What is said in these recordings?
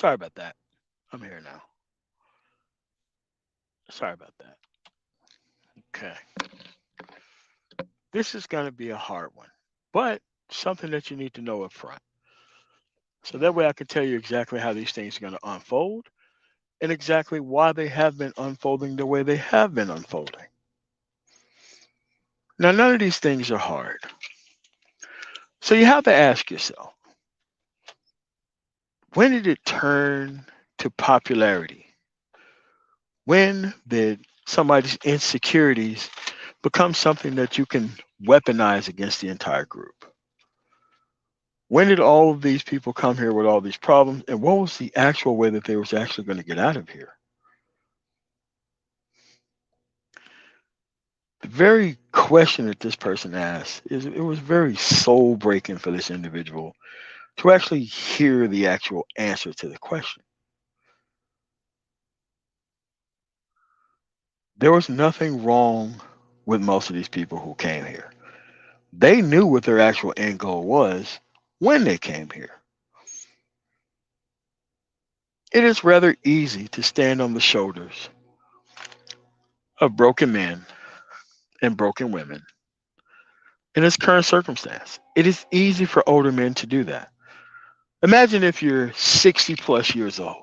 Sorry about that. I'm here now. Sorry about that. Okay. This is going to be a hard one, but something that you need to know up front. So that way I can tell you exactly how these things are going to unfold and exactly why they have been unfolding the way they have been unfolding. Now, none of these things are hard. So you have to ask yourself, when did it turn to popularity? When did somebody's insecurities become something that you can weaponize against the entire group? When did all of these people come here with all these problems? And what was the actual way that they was actually going to get out of here? The very question that this person asked is it was very soul breaking for this individual to actually hear the actual answer to the question. There was nothing wrong with most of these people who came here. They knew what their actual end goal was when they came here. It is rather easy to stand on the shoulders of broken men and broken women in this current circumstance. It is easy for older men to do that. Imagine if you're 60 plus years old.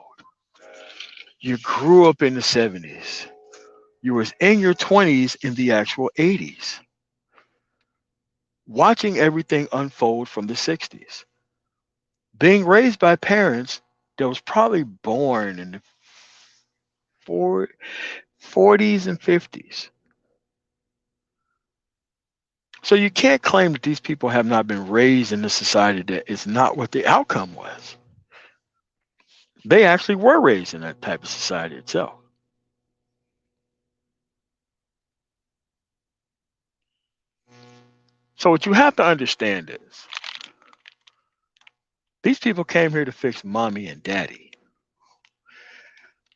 You grew up in the 70s. You was in your 20s in the actual 80s, watching everything unfold from the 60s. Being raised by parents that was probably born in the 40s and 50s. So you can't claim that these people have not been raised in a society that is not what the outcome was. They actually were raised in that type of society itself. So what you have to understand is these people came here to fix mommy and daddy.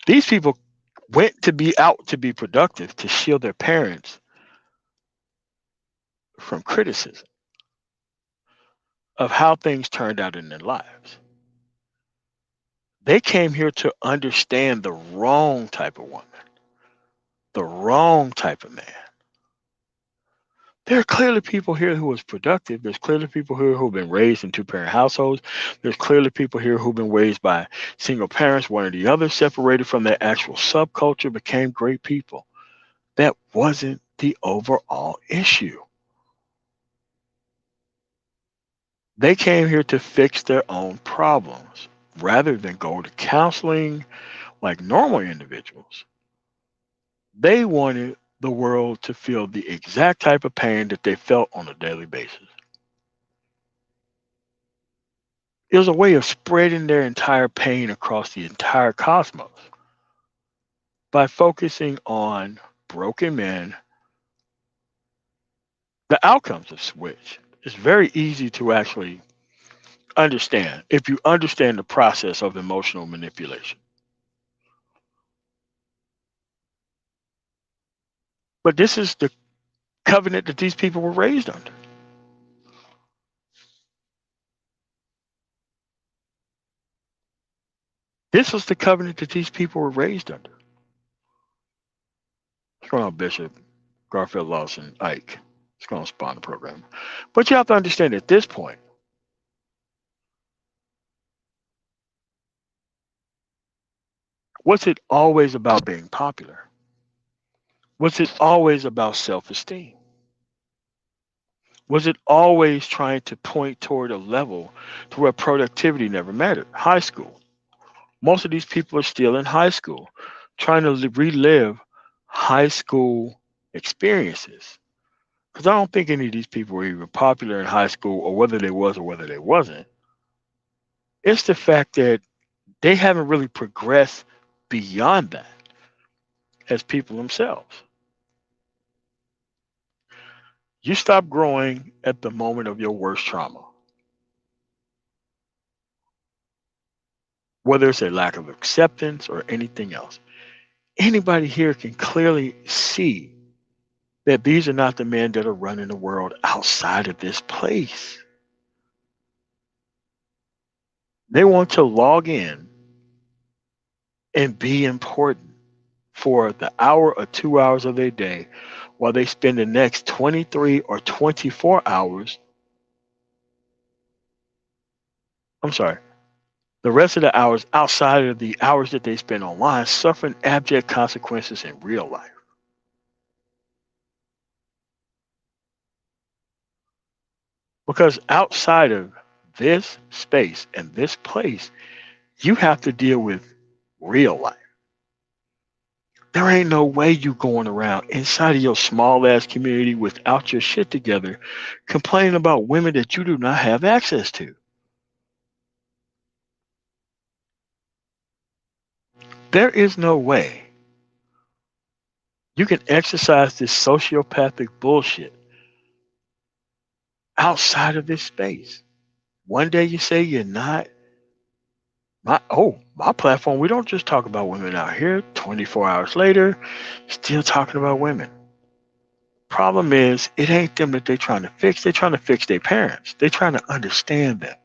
These people went to be out to be productive to shield their parents from criticism of how things turned out in their lives. They came here to understand the wrong type of woman, the wrong type of man. There are clearly people here who was productive. There's clearly people here who've been raised in two-parent households. There's clearly people here who've been raised by single parents, one or the other, separated from their actual subculture, became great people. That wasn't the overall issue. They came here to fix their own problems rather than go to counseling like normal individuals. They wanted the world to feel the exact type of pain that they felt on a daily basis. It was a way of spreading their entire pain across the entire cosmos by focusing on broken men, the outcomes of which is very easy to actually understand if you understand the process of emotional manipulation. But this is the covenant that these people were raised under. This was the covenant that these people were raised under. What's going on, Bishop? Garfield Lawson, Ike. It's going to spawn the program. But you have to understand at this point, was it always about being popular? Was it always about self esteem? Was it always trying to point toward a level to where productivity never mattered? High school. Most of these people are still in high school, trying to relive high school experiences. Because I don't think any of these people were even popular in high school, or whether they was or whether they wasn't. It's the fact that they haven't really progressed beyond that as people themselves. You stop growing at the moment of your worst trauma, whether it's a lack of acceptance or anything else. Anybody here can clearly see that these are not the men that are running the world outside of this place. They want to log in and be important for the hour or 2 hours of their day while they spend the next 23 or 24 hours, I'm sorry, the rest of the hours outside of the hours that they spend online suffering abject consequences in real life. Because outside of this space and this place, you have to deal with real life. There ain't no way you going around inside of your small ass community without your shit together complaining about women that you do not have access to. There is no way you can exercise this sociopathic bullshit outside of this space. One day you say you're not my platform, we don't just talk about women out here. 24 hours later, still talking about women. Problem is, it ain't them that they're trying to fix. They're trying to fix their parents. They're trying to understand them.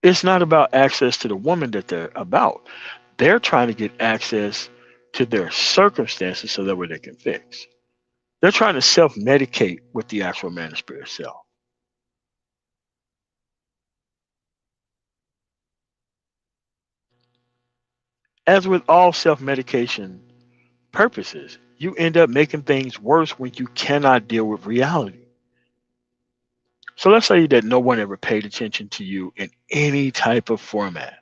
It's not about access to the woman that they're about. They're trying to get access to their circumstances so that way they can fix. They're trying to self medicate with the actual man and spirit self. As with all self medication purposes, you end up making things worse when you cannot deal with reality. So let's say that no one ever paid attention to you in any type of format.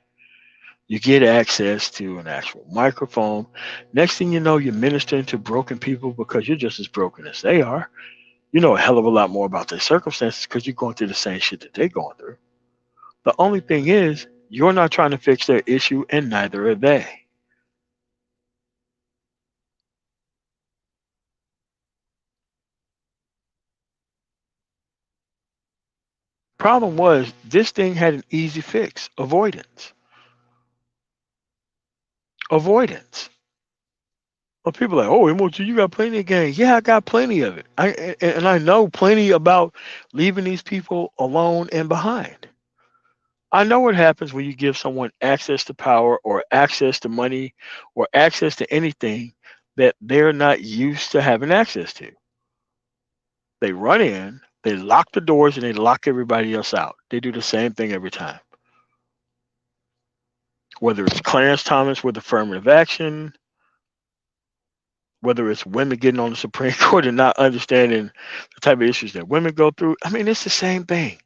You get access to an actual microphone. Next thing you know, you're ministering to broken people because you're just as broken as they are. You know a hell of a lot more about their circumstances because you're going through the same shit that they're going through. The only thing is, you're not trying to fix their issue, and neither are they. Problem was, this thing had an easy fix: avoidance. Avoidance. Well, people are like, oh, MOT, you got plenty of game. Yeah, I got plenty of it. And I know plenty about leaving these people alone and behind. I know what happens when you give someone access to power or access to money or access to anything that they're not used to having access to. They run in, they lock the doors, and they lock everybody else out. They do the same thing every time. Whether it's Clarence Thomas with affirmative action, whether it's women getting on the Supreme Court and not understanding the type of issues that women go through. I mean, it's the same thing.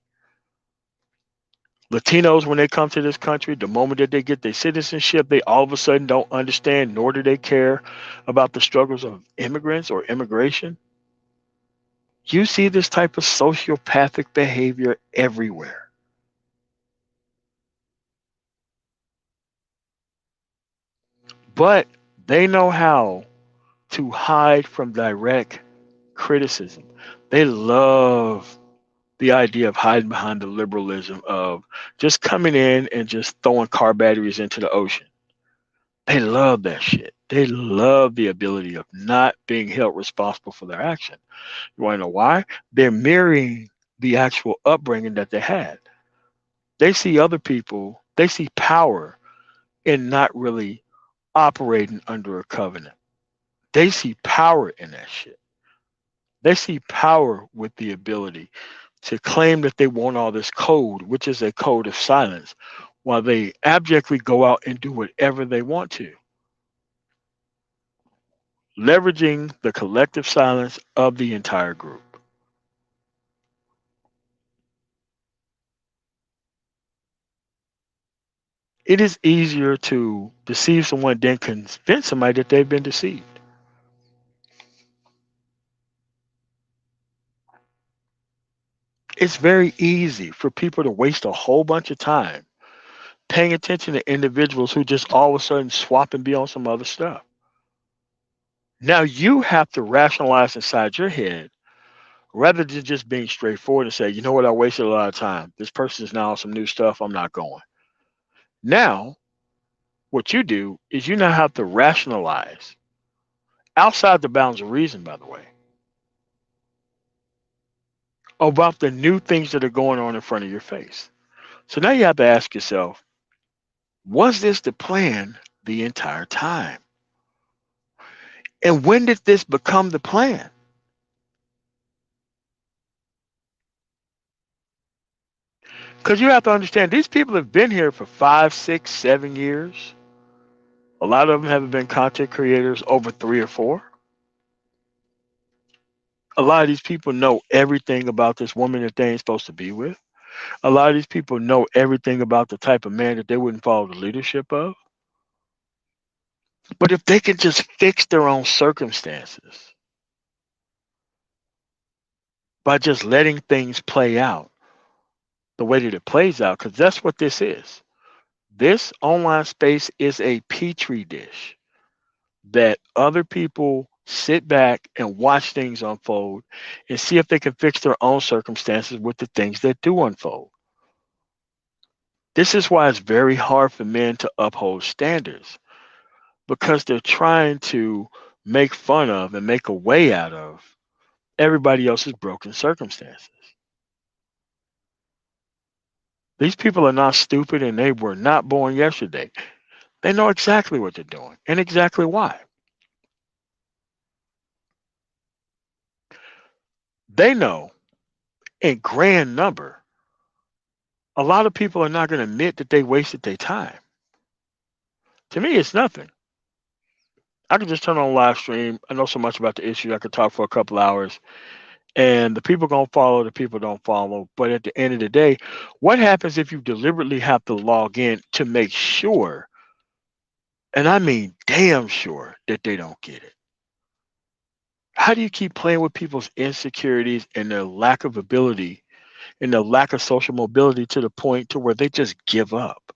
Latinos, when they come to this country, the moment that they get their citizenship, they all of a sudden don't understand, nor do they care about the struggles of immigrants or immigration. You see this type of sociopathic behavior everywhere. But they know how to hide from direct criticism. They love the idea of hiding behind the liberalism of just coming in and just throwing car batteries into the ocean. They love that shit. They love the ability of not being held responsible for their action. You want to know why? They're mirroring the actual upbringing that they had. They see other people, they see power in not really operating under a covenant. They see power in that shit. They see power with the ability to claim that they want all this code, which is a code of silence, while they abjectly go out and do whatever they want to, leveraging the collective silence of the entire group. It is easier to deceive someone than convince somebody that they've been deceived. It's very easy for people to waste a whole bunch of time paying attention to individuals who just all of a sudden swap and be on some other stuff. Now you have to rationalize inside your head rather than just being straightforward and say, you know what, I wasted a lot of time. This person is now on some new stuff. I'm not going. Now, what you do is you now have to rationalize outside the bounds of reason, by the way, about the new things that are going on in front of your face. So now you have to ask yourself, was this the plan the entire time? And when did this become the plan? Because you have to understand, these people have been here for 5, 6, 7 years. A lot of them have been content creators over 3 or 4. A lot of these people know everything about this woman that they ain't supposed to be with. A lot of these people know everything about the type of man that they wouldn't follow the leadership of. But if they can just fix their own circumstances by just letting things play out the way that it plays out, because that's what this is. This online space is a petri dish that other people sit back and watch things unfold and see if they can fix their own circumstances with the things that do unfold. This is why it's very hard for men to uphold standards, because they're trying to make fun of and make a way out of everybody else's broken circumstances. These people are not stupid and they were not born yesterday. They know exactly what they're doing and exactly why. They know in grand number, a lot of people are not going to admit that they wasted their time. To me, it's nothing. I could just turn on a live stream. I know so much about the issue. I could talk for a couple hours, and the people gonna follow. The people don't follow. But at the end of the day, what happens if you deliberately have to log in to make sure, and I mean damn sure, that they don't get it? How do you keep playing with people's insecurities and their lack of ability and their lack of social mobility to the point to where they just give up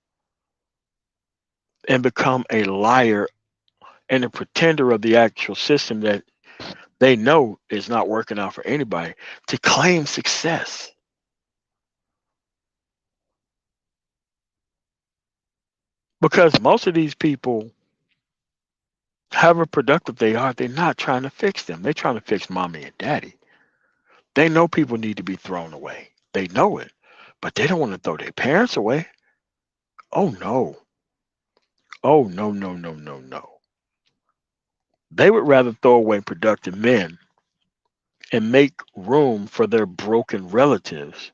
and become a liar and a pretender of the actual system that they know is not working out for anybody to claim success? Because most of these people, however productive they are, they're not trying to fix them. They're trying to fix mommy and daddy. They know people need to be thrown away. They know it, but they don't want to throw their parents away. Oh no. Oh no, no, no, no, no. They would rather throw away productive men and make room for their broken relatives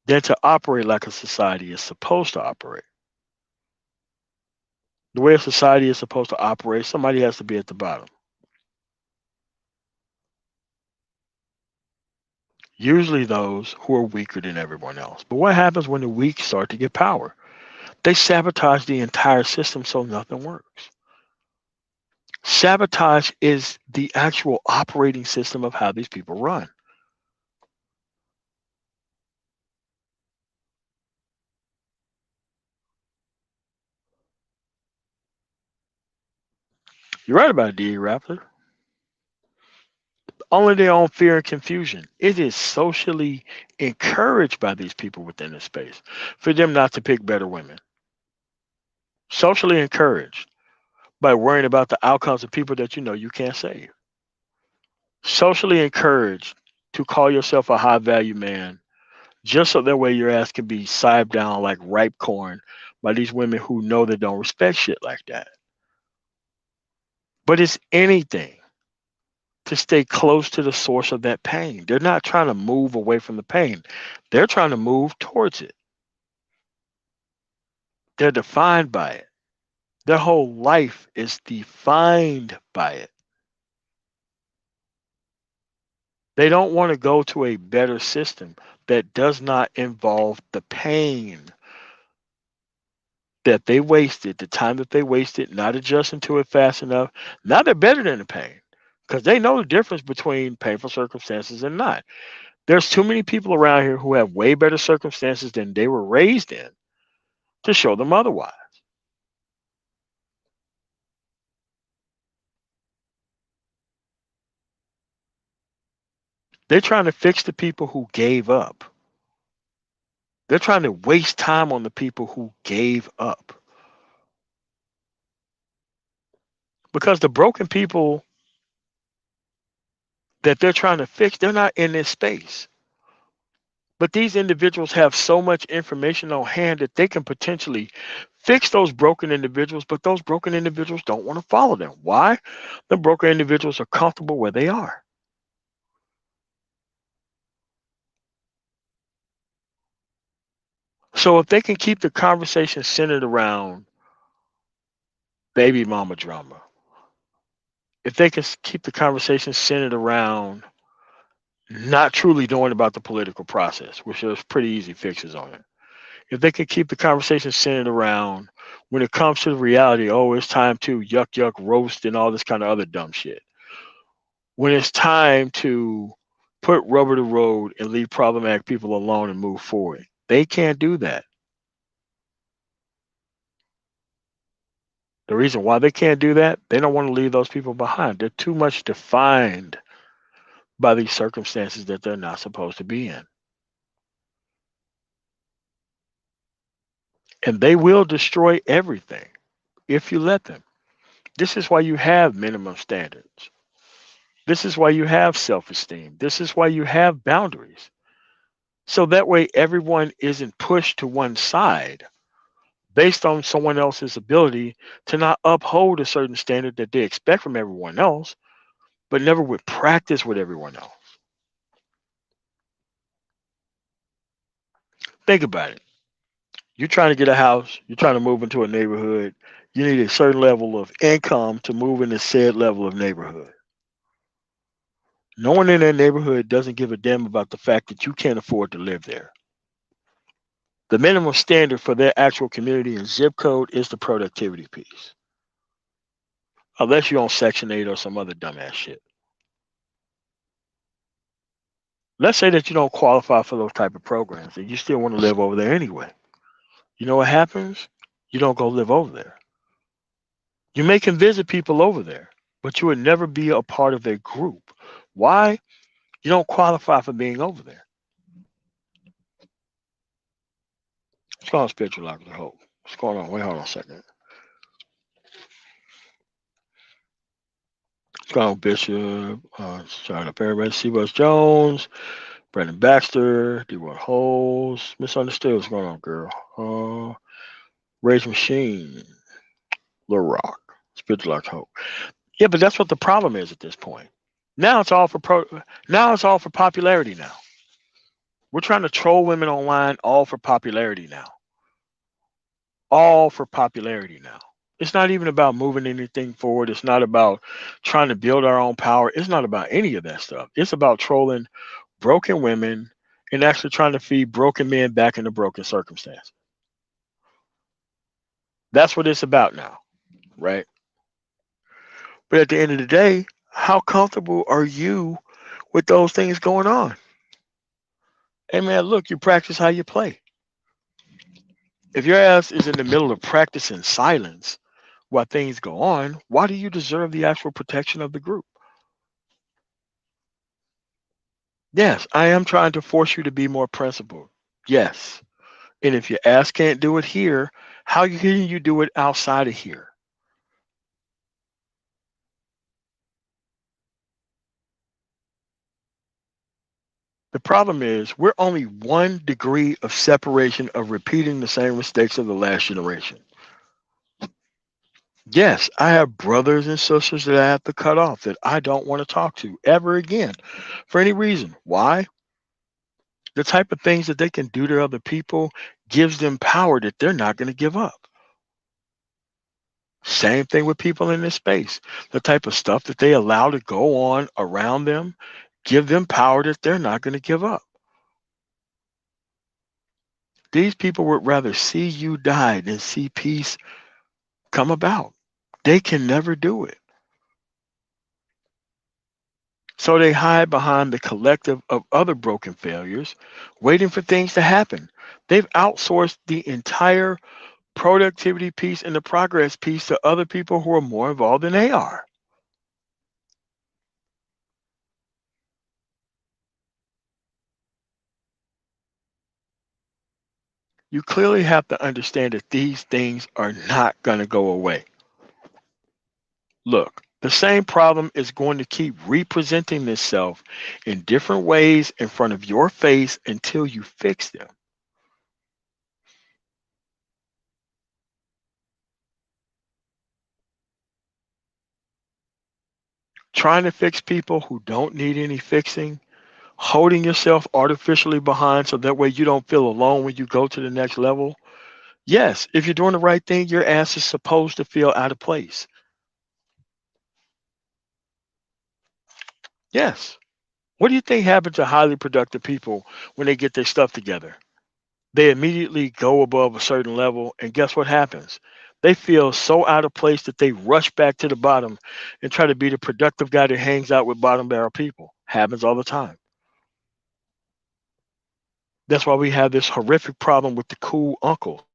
than to operate like a society is supposed to operate. The way a society is supposed to operate, somebody has to be at the bottom. Usually those who are weaker than everyone else. But what happens when the weak start to get power? They sabotage the entire system so nothing works. Sabotage is the actual operating system of how these people run. You're right about it, D. Raptor. Only their own fear and confusion. It is socially encouraged by these people within the space for them not to pick better women. Socially encouraged by worrying about the outcomes of people that you know you can't save. Socially encouraged to call yourself a high value man just so that way your ass can be sived down like ripe corn by these women who know they don't respect shit like that. But it's anything to stay close to the source of that pain. They're not trying to move away from the pain, they're trying to move towards it. They're defined by it. Their whole life is defined by it. They don't want to go to a better system that does not involve the pain that they wasted, the time that they wasted, not adjusting to it fast enough. Now they're better than the pain because they know the difference between painful circumstances and not. There's too many people around here who have way better circumstances than they were raised in to show them otherwise. They're trying to fix the people who gave up. They're trying to waste time on the people who gave up. Because the broken people that they're trying to fix, they're not in this space. But these individuals have so much information on hand that they can potentially fix those broken individuals, but those broken individuals don't want to follow them. Why? The broken individuals are comfortable where they are. So if they can keep the conversation centered around baby mama drama, if they can keep the conversation centered around not truly knowing about the political process, which there's pretty easy fixes on it. If they can keep the conversation centered around when it comes to the reality, oh, it's time to yuck yuck roast and all this kind of other dumb shit. When it's time to put rubber to the road and leave problematic people alone and move forward, they can't do that. The reason why they can't do that, they don't want to leave those people behind. They're too much defined by these circumstances that they're not supposed to be in. And they will destroy everything if you let them. This is why you have minimum standards. This is why you have self esteem. This is why you have boundaries. So that way, everyone isn't pushed to one side based on someone else's ability to not uphold a certain standard that they expect from everyone else, but never would practice with everyone else. Think about it. You're trying to get a house, you're trying to move into a neighborhood, you need a certain level of income to move in a said level of neighborhood. No one in that neighborhood doesn't give a damn about the fact that you can't afford to live there. The minimum standard for their actual community and zip code is the productivity piece, unless you're on Section 8 or some other dumbass shit. Let's say that you don't qualify for those type of programs and you still want to live over there anyway. You know what happens? You don't go live over there. You may can visit people over there, but you would never be a part of their group. Why? You don't qualify for being over there. What's going on, spiritual locker of hope? What's going on? Wait, hold on a second. What's going on, Bishop? Starting up everybody. C. West Jones, Brandon Baxter, D1 Holes. Misunderstood. What's going on, girl? Rage Machine, Lil Rock, spiritual locker of hope. Yeah, but that's what the problem is at this point. Now it's all for now it's all for popularity now. We're trying to troll women online all for popularity now. All for popularity now. It's not even about moving anything forward. It's not about trying to build our own power. It's not about any of that stuff. It's about trolling broken women and actually trying to feed broken men back into broken circumstances. That's what it's about now, right? But at the end of the day, how comfortable are you with those things going on? Hey man, look, you practice how you play. If your ass is in the middle of practicing silence while things go on, why do you deserve the actual protection of the group? Yes, I am trying to force you to be more principled. Yes. And if your ass can't do it here, how can you do it outside of here? The problem is we're only 1 degree of separation of repeating the same mistakes of the last generation. Yes, I have brothers and sisters that I have to cut off that I don't want to talk to ever again for any reason. Why? The type of things that they can do to other people gives them power that they're not going to give up. Same thing with people in this space. The type of stuff that they allow to go on around them give them power that they're not going to give up. These people would rather see you die than see peace come about. They can never do it. So they hide behind the collective of other broken failures, waiting for things to happen. They've outsourced the entire productivity piece and the progress piece to other people who are more involved than they are. You clearly have to understand that these things are not going to go away. Look, The same problem is going to keep representing itself in different ways in front of your face until you fix them. Trying to fix people who don't need any fixing, holding yourself artificially behind so that way you don't feel alone when you go to the next level. Yes, if you're doing the right thing, your ass is supposed to feel out of place. Yes. What do you think happens to highly productive people when they get their stuff together? They immediately go above a certain level, and guess what happens? They feel so out of place that they rush back to the bottom and try to be the productive guy that hangs out with bottom barrel people. Happens all the time. That's why we have this horrific problem with the cool uncle.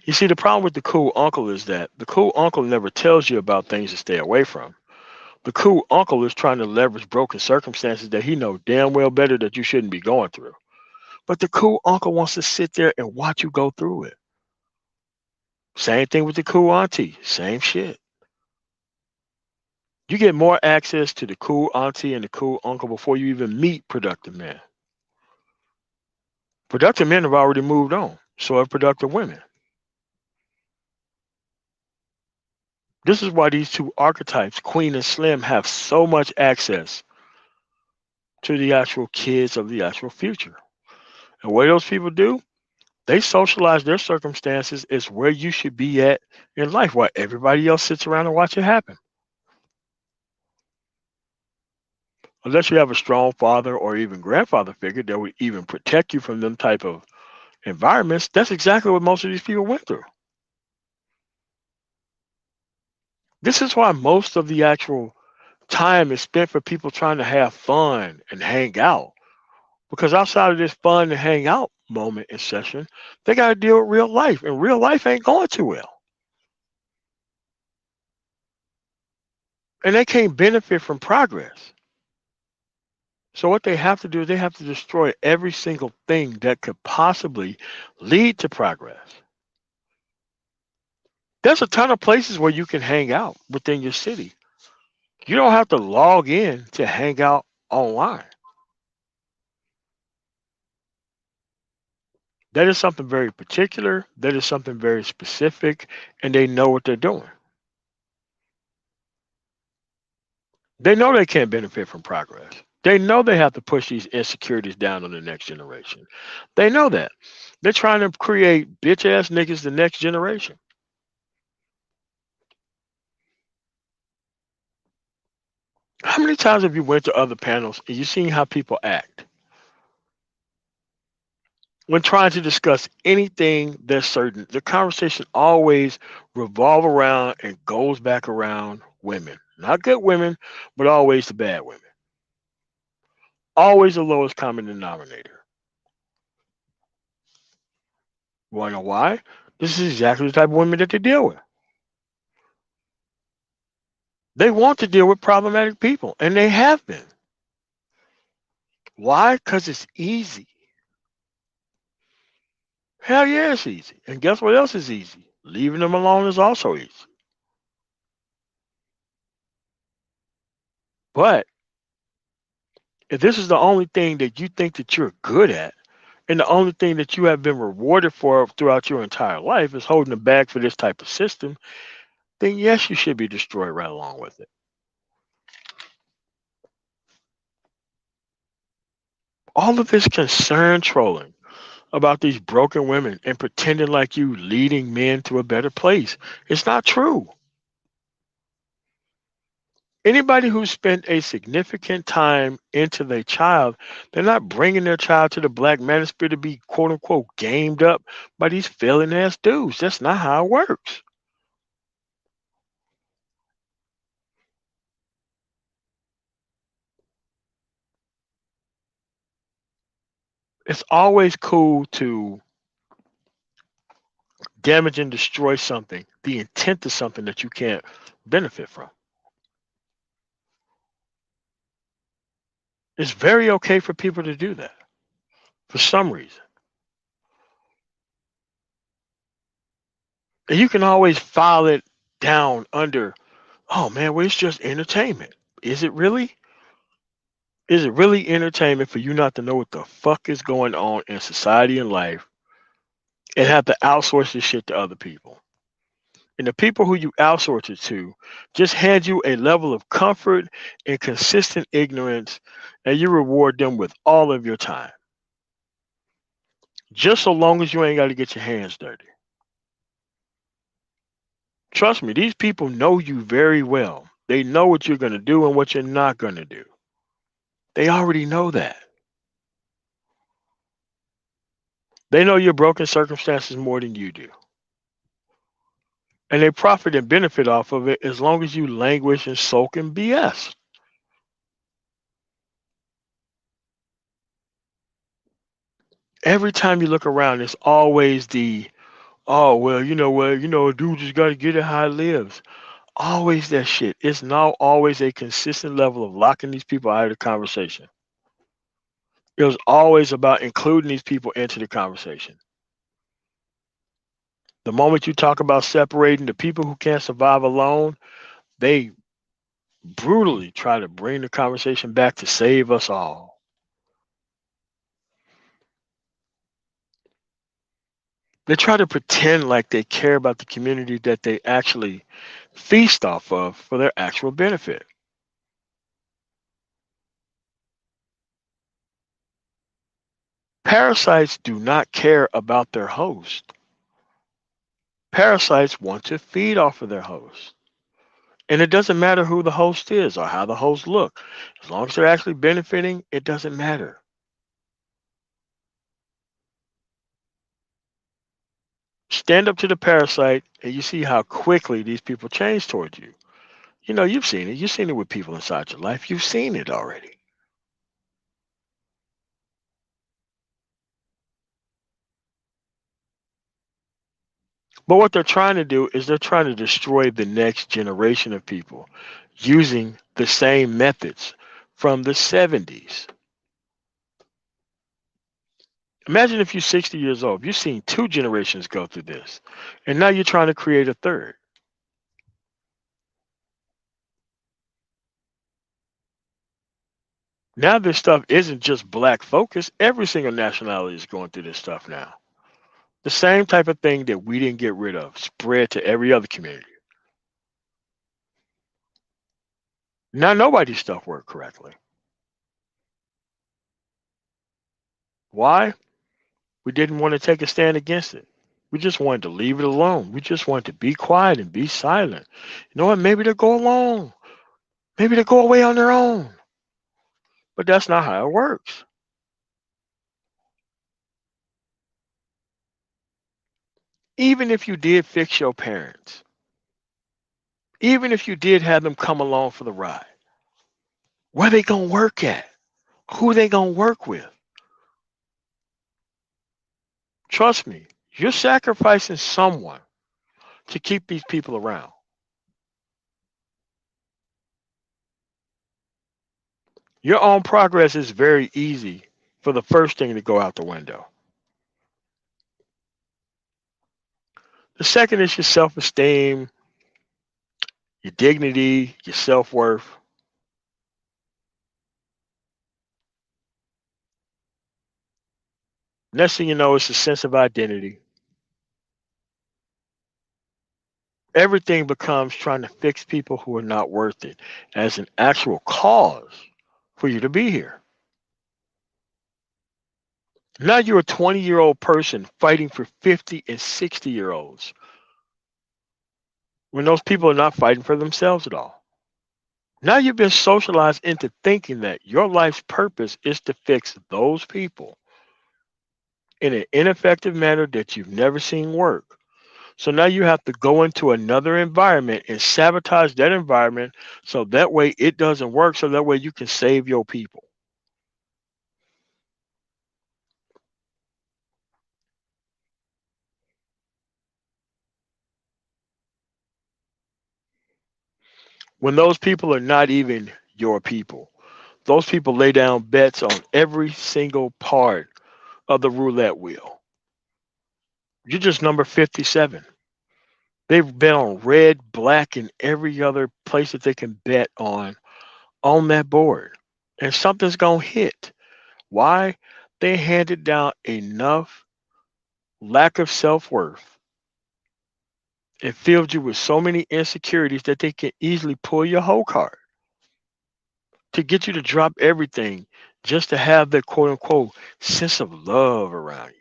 You see, the problem with the cool uncle is that the cool uncle never tells you about things to stay away from. The cool uncle is trying to leverage broken circumstances that he knows damn well better that you shouldn't be going through. But the cool uncle wants to sit there and watch you go through it. Same thing with the cool auntie. Same shit. You get more access to the cool auntie and the cool uncle before you even meet productive men. Productive men have already moved on. So have productive women. This is why these two archetypes, Queen and Slim, have so much access to the actual kids of the actual future. And what those people do, they socialize their circumstances is where you should be at in life, while everybody else sits around and watch it happen. Unless you have a strong father or even grandfather figure that would even protect you from them type of environments, that's exactly what most of these people went through. This is why most of the actual time is spent for people trying to have fun and hang out. Because outside of this fun and hang out moment and session, they got to deal with real life, and real life ain't going too well. And they can't benefit from progress. So what they have to do is they have to destroy every single thing that could possibly lead to progress. There's a ton of places where you can hang out within your city. You don't have to log in to hang out online. That is something very particular. That is something very specific, and they know what they're doing. They know they can't benefit from progress. They know they have to push these insecurities down on the next generation. They know that. They're trying to create bitch ass niggas the next generation. How many times have you went to other panels and you seen how people act when trying to discuss anything that's certain? The conversation always revolve around and goes back around women. Not good women, but always the bad women. Always the lowest common denominator. You wanna know why? This is exactly the type of women that they deal with. They want to deal with problematic people, and they have been. Why? Because it's easy. Hell yeah, it's easy. And guess what else is easy? Leaving them alone is also easy. But if this is the only thing that you think that you're good at, and the only thing that you have been rewarded for throughout your entire life is holding the bag for this type of system, then yes, you should be destroyed right along with it. All of this concern trolling about these broken women and pretending like you leading men to a better place. It's not true. Anybody who spent a significant time into their child, they're not bringing their child to the black manosphere to be quote unquote gamed up by these failing ass dudes. That's not how it works. It's always cool to damage and destroy something, the intent of something that you can't benefit from. It's very okay for people to do that for some reason. And you can always file it down under, oh man, well, it's just entertainment. Is it really? Is it really entertainment for you not to know what the fuck is going on in society and life and have to outsource this shit to other people? And the people who you outsource it to just hand you a level of comfort and consistent ignorance, and you reward them with all of your time. Just so long as you ain't got to get your hands dirty. Trust me, these people know you very well. They know what you're going to do and what you're not going to do. They already know that. They know your broken circumstances more than you do. And they profit and benefit off of it as long as you languish and sulk in BS. Every time you look around, it's always the, oh, well, a dude just got to get it how it lives. Always that shit. It's not always a consistent level of locking these people out of the conversation. It was always about including these people into the conversation. The moment you talk about separating the people who can't survive alone, they brutally try to bring the conversation back to save us all. They try to pretend like they care about the community that they actually feast off of for their actual benefit. Parasites do not care about their host. Parasites want to feed off of their host. And it doesn't matter who the host is or how the host look. As long as they're actually benefiting, it doesn't matter. Stand up to the parasite and you see how quickly these people change towards you. You know, you've seen it. You've seen it with people inside your life. You've seen it already. But what they're trying to do is they're trying to destroy the next generation of people using the same methods from the 70s. Imagine if you're 60 years old. You've seen two generations go through this. And now you're trying to create a third. Now this stuff isn't just black focused. Every single nationality is going through this stuff now. The same type of thing that we didn't get rid of spread to every other community. Now nobody's stuff worked correctly. Why? We didn't want to take a stand against it. We just wanted to leave it alone. We just wanted to be quiet and be silent. You know what? Maybe they'll go along. Maybe they'll go away on their own. But that's not how it works. Even if you did fix your parents, even if you did have them come along for the ride, where they gonna work at? Who they gonna work with? Trust me, you're sacrificing someone to keep these people around. Your own progress is very easy for the first thing to go out the window. The second is your self esteem, your dignity, your self worth. Next thing you know, it's a sense of identity. Everything becomes trying to fix people who are not worth it as an actual cause for you to be here. Now you're a 20-year-old person fighting for 50 and 60-year olds when those people are not fighting for themselves at all. Now you've been socialized into thinking that your life's purpose is to fix those people in an ineffective manner that you've never seen work. So now you have to go into another environment and sabotage that environment so that way it doesn't work, so that way you can save your people. When those people are not even your people, those people lay down bets on every single part of the roulette wheel. You're just number 57. They've bet on red, black, and every other place that they can bet on that board. And something's gonna hit. Why? They handed down enough lack of self-worth and filled you with so many insecurities that they can easily pull your whole card to get you to drop everything just to have that quote unquote sense of love around you.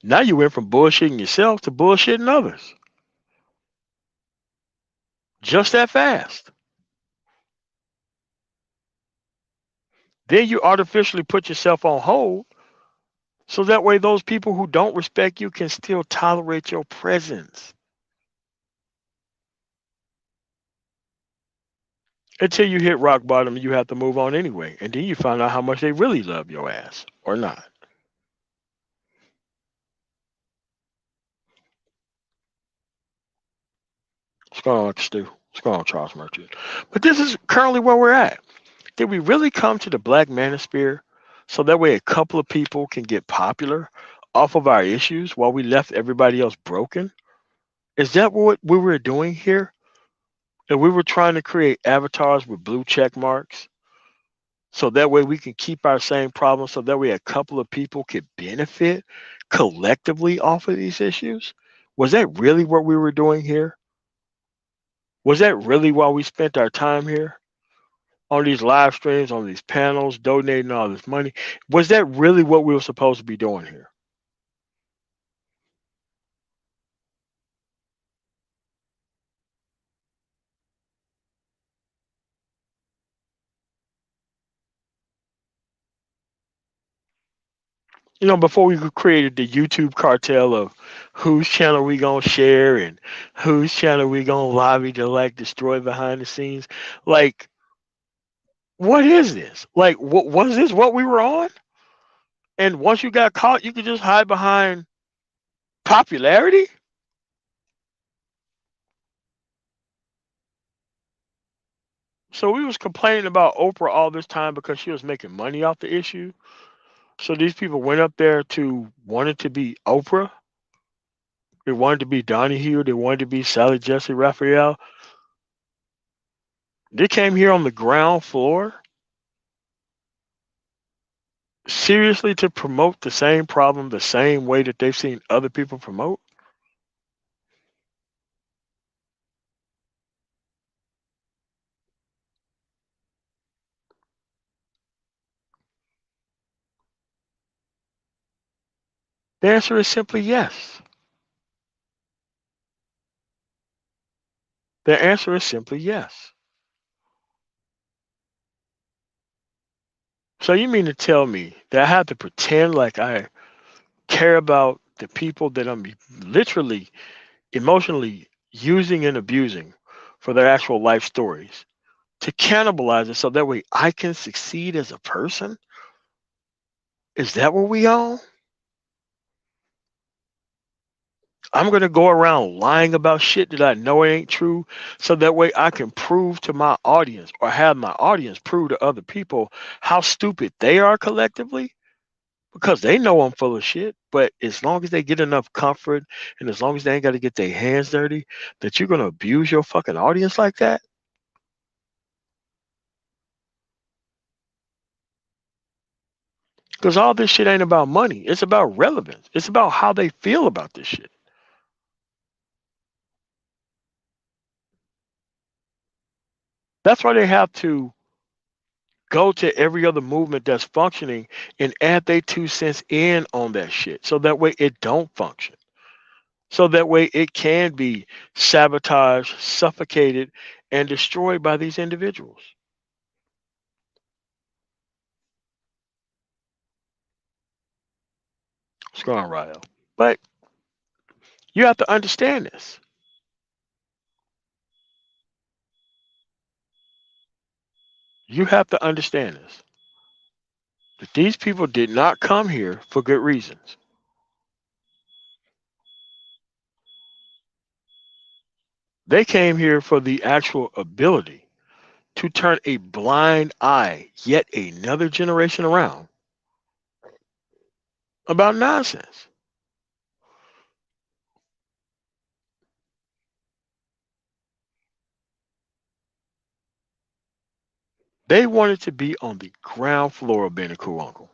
Now you went from bullshitting yourself to bullshitting others just that fast. Then you artificially put yourself on hold so that way those people who don't respect you can still tolerate your presence until you hit rock bottom and you have to move on anyway. And then you find out how much they really love your ass or not. What's going on, Stu? What's going on, Charles Merchant? But this is currently where we're at. Did we really come to the black manosphere so that way a couple of people can get popular off of our issues while we left everybody else broken? Is that what we were doing here? And we were trying to create avatars with blue check marks so that way we can keep our same problems so that way a couple of people could benefit collectively off of these issues? Was that really what we were doing here? Was that really why we spent our time here on these live streams, on these panels, donating all this money? Was that really what we were supposed to be doing here? Before we created the YouTube cartel of whose channel we gonna share and whose channel we gonna lobby to like destroy behind the scenes, like what is this? Like, what was this? What we were on? And once you got caught, you could just hide behind popularity. So we was complaining about Oprah all this time because she was making money off the issue. So these people went up there to wanted to be Oprah. They wanted to be Donahue. They wanted to be Sally Jesse Raphael. They came here on the ground floor seriously to promote the same problem the same way that they've seen other people promote. The answer is simply yes. The answer is simply yes. So you mean to tell me that I have to pretend like I care about the people that I'm literally emotionally using and abusing for their actual life stories to cannibalize it so that way I can succeed as a person? Is that what we on? I'm going to go around lying about shit that I know it ain't true so that way I can prove to my audience or have my audience prove to other people how stupid they are collectively because they know I'm full of shit. But as long as they get enough comfort and as long as they ain't got to get their hands dirty, that you're going to abuse your fucking audience like that? Because all this shit ain't about money. It's about relevance. It's about how they feel about this shit. That's why they have to go to every other movement that's functioning and add their 2 cents in on that shit. So that way it don't function. So that way it can be sabotaged, suffocated, and destroyed by these individuals. What's going on, Rael? But you have to understand this. You have to understand this. That these people did not come here for good reasons. They came here for the actual ability to turn a blind eye yet another generation around about nonsense. They wanted to be on the ground floor of being a cool uncle.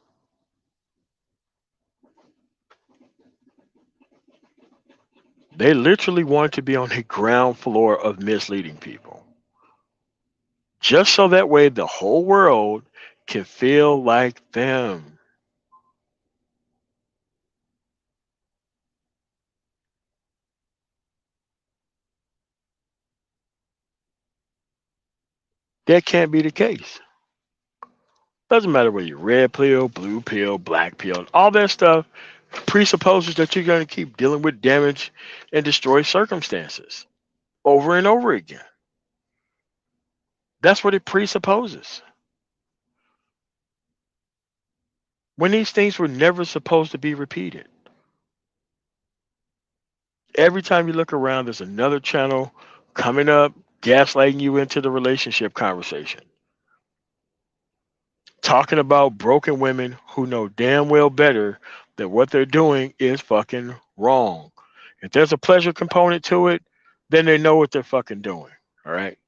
They literally wanted to be on the ground floor of misleading people. Just so that way the whole world can feel like them. That can't be the case. Doesn't matter whether you're red pill, blue pill, black pill, all that stuff presupposes that you're going to keep dealing with damage and destroy circumstances over and over again. That's what it presupposes. When these things were never supposed to be repeated. Every time you look around, there's another channel coming up, gaslighting you into the relationship conversation, talking about broken women who know damn well better that what they're doing is fucking wrong. If there's a pleasure component to it, then they know what they're fucking doing. All right.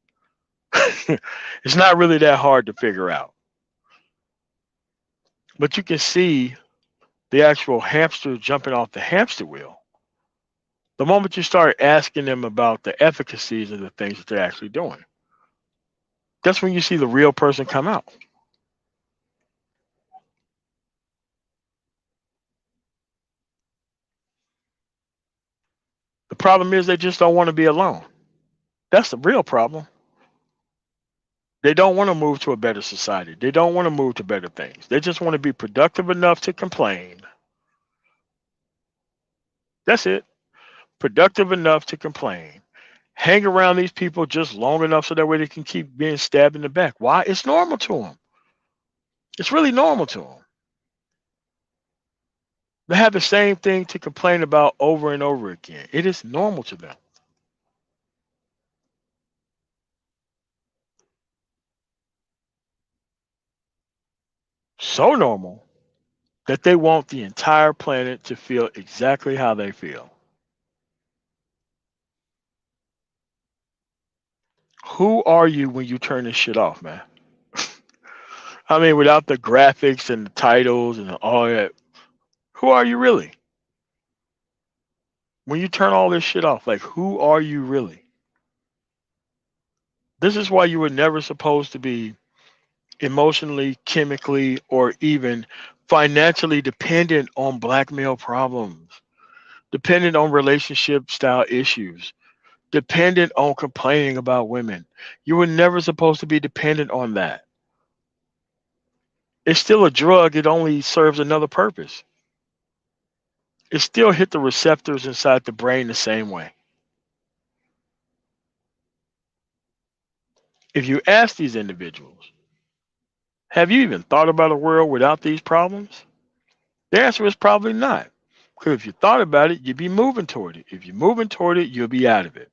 It's not really that hard to figure out. But you can see the actual hamster jumping off the hamster wheel. The moment you start asking them about the efficacies of the things that they're actually doing, that's when you see the real person come out. The problem is they just don't want to be alone. That's the real problem. They don't want to move to a better society. They don't want to move to better things. They just want to be productive enough to complain. That's it. Productive enough to complain. Hang around these people just long enough so that way they can keep being stabbed in the back. Why? It's normal to them. It's really normal to them. They have the same thing to complain about over and over again. It is normal to them. So normal that they want the entire planet to feel exactly how they feel. Who are you when you turn this shit off, man? I mean, without the graphics and the titles and all that, who are you really? When you turn all this shit off, like, who are you really? This is why you were never supposed to be emotionally, chemically, or even financially dependent on black male problems, dependent on relationship style issues, dependent on complaining about women. You were never supposed to be dependent on that. It's still a drug, it only serves another purpose. It still hit the receptors inside the brain the same way. If you ask these individuals, have you even thought about a world without these problems? The answer is probably not. Because if you thought about it, you'd be moving toward it. If you're moving toward it, you'll be out of it.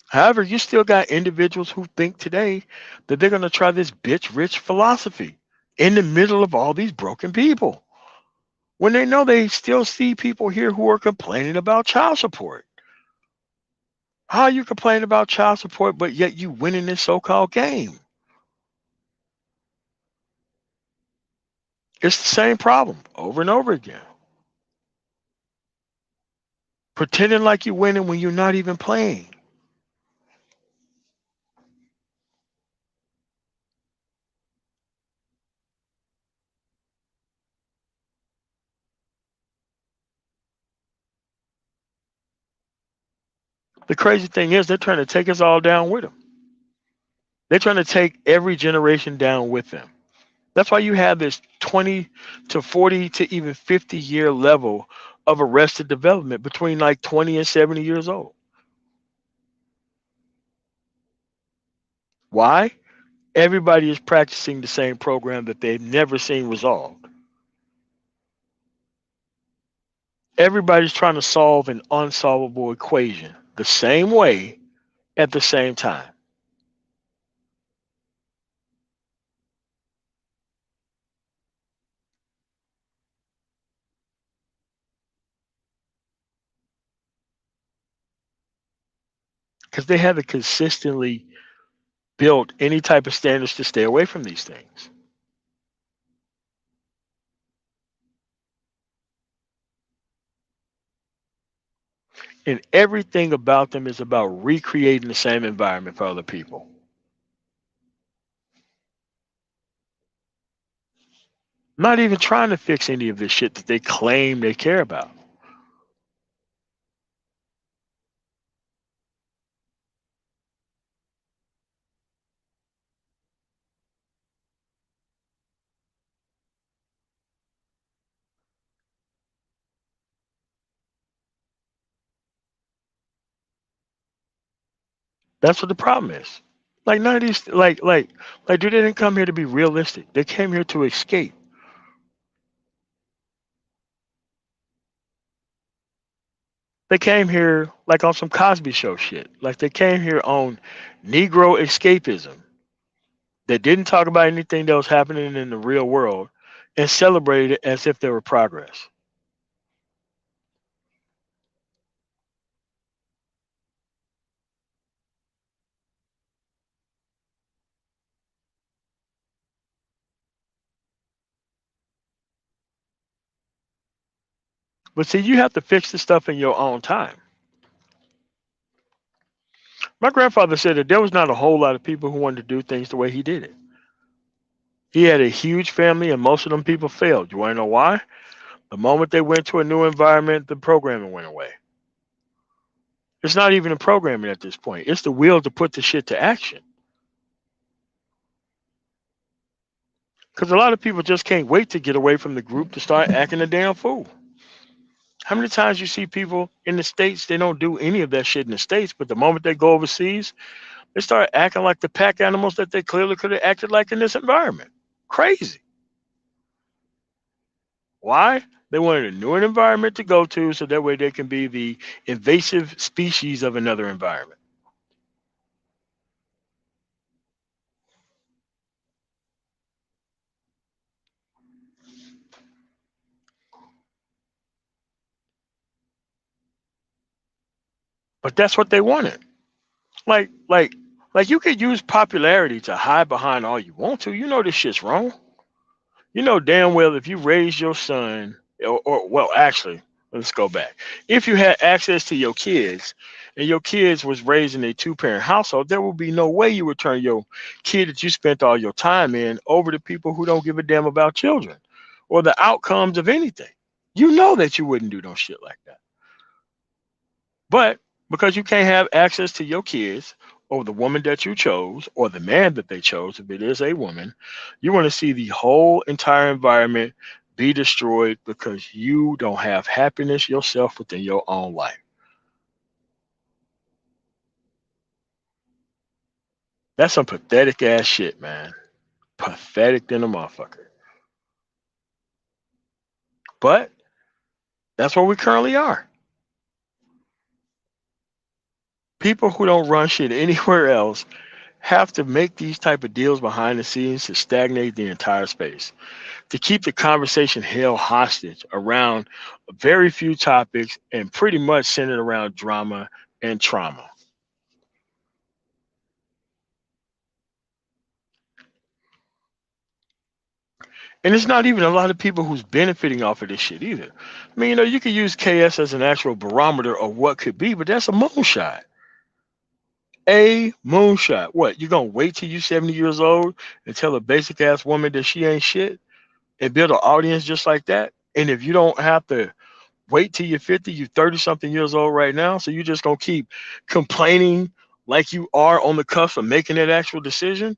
However, you still got individuals who think today that they're going to try this bitch rich philosophy in the middle of all these broken people. When they know they still see people here who are complaining about child support. How are you complaining about child support, but yet you winning this so-called game? It's the same problem over and over again. Pretending like you're winning when you're not even playing. The crazy thing is they're trying to take us all down with them. They're trying to take every generation down with them. That's why you have this 20 to 40 to even 50-year level of arrested development between like 20 and 70 years old. Why? Everybody is practicing the same program that they've never seen resolved. Everybody's trying to solve an unsolvable equation the same way at the same time. because they haven't consistently built any type of standards to stay away from these things. And everything about them is about recreating the same environment for other people. Not even trying to fix any of this shit that they claim they care about. That's what the problem is. Like none of these, like, dude, they didn't come here to be realistic. They came here to escape. They came here like on some Cosby Show shit. Like they came here on Negro escapism. They didn't talk about anything that was happening in the real world and celebrated it as if there were progress. But see, you have to fix the stuff in your own time. My grandfather said that there was not a whole lot of people who wanted to do things the way he did it. He had a huge family, and most of them people failed. You want to know why? The moment they went to a new environment, the programming went away. It's not even the programming at this point. It's the will to put the shit to action. Because a lot of people just can't wait to get away from the group to start acting a damn fool. How many times you see people in the States, they don't do any of that shit in the States, but the moment they go overseas, they start acting like the pack animals that they clearly could have acted like in this environment. Crazy. Why? They wanted a new environment to go to so that way they can be the invasive species of another environment. But that's what they wanted. Like, like, like you could use popularity to hide behind all you want to. You know this shit's wrong. You know damn well if you raise your son, or well, actually, let's go back. If you had access to your kids, and your kids was raised in a two-parent household, there would be no way you would turn your kid that you spent all your time in over to people who don't give a damn about children or the outcomes of anything. You know that you wouldn't do no shit like that. But because you can't have access to your kids or the woman that you chose or the man that they chose, if it is a woman, you want to see the whole entire environment be destroyed because you don't have happiness yourself within your own life. That's some pathetic ass shit, man. Pathetic than a motherfucker. But that's where we currently are. People who don't run shit anywhere else have to make these type of deals behind the scenes to stagnate the entire space, to keep the conversation held hostage around very few topics and pretty much centered around drama and trauma. And it's not even a lot of people who's benefiting off of this shit either. I mean, you could use KS as an actual barometer of what could be, but that's a moonshot. A moonshot. What? You gonna wait till you 70 years old and tell a basic ass woman that she ain't shit and build an audience just like that? And if you don't have to wait till you're 50, you're 30 something years old right now. So you're just going to keep complaining like you are on the cusp of making that actual decision.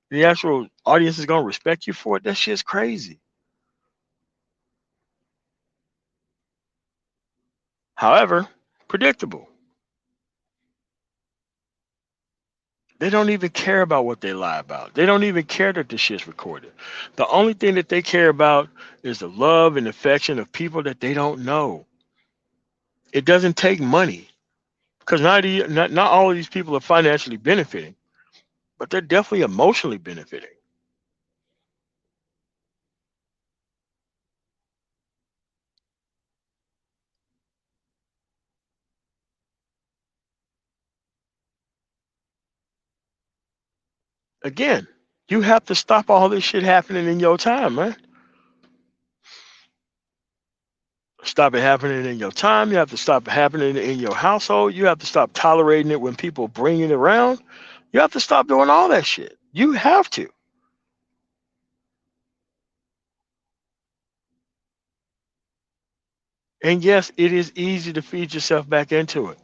The actual audience is going to respect you for it. That shit's crazy. However, predictable. They don't even care about what they lie about. They don't even care that the shit's recorded. The only thing that they care about is the love and affection of people that they don't know. It doesn't take money because not all of these people are financially benefiting, but they're definitely emotionally benefiting. Again, you have to stop all this shit happening in your time, man. Stop it happening in your time. You have to stop it happening in your household. You have to stop tolerating it when people bring it around. You have to stop doing all that shit. You have to. And yes, it is easy to feed yourself back into it.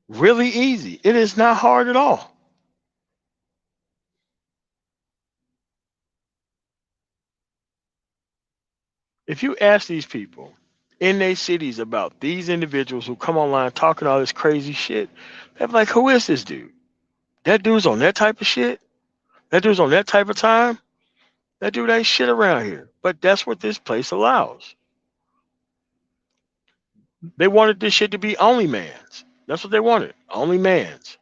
Really easy. It is not hard at all. If you ask these people in their cities about these individuals who come online talking all this crazy shit, they're like, who is this dude? That dude's on that type of shit? That dude's on that type of time? That dude ain't shit around here. But that's what this place allows. They wanted this shit to be only man's. That's what they wanted. Only man's.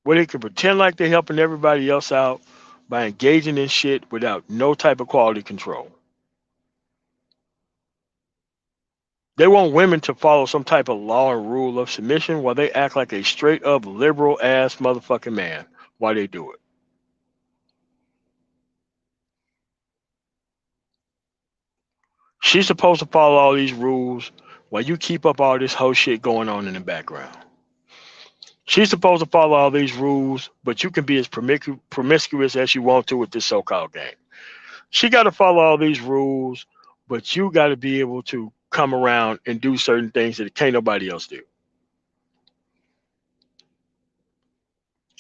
Where they can pretend like they're helping everybody else out by engaging in shit without no type of quality control. They want women to follow some type of law and rule of submission while they act like a straight up liberal ass motherfucking man while they do it. She's supposed to follow all these rules while you keep up all this whole shit going on in the background. She's supposed to follow all these rules, but you can be as promiscuous as you want to with this so called game. She got to follow all these rules, but you got to be able to come around and do certain things that can't nobody else do.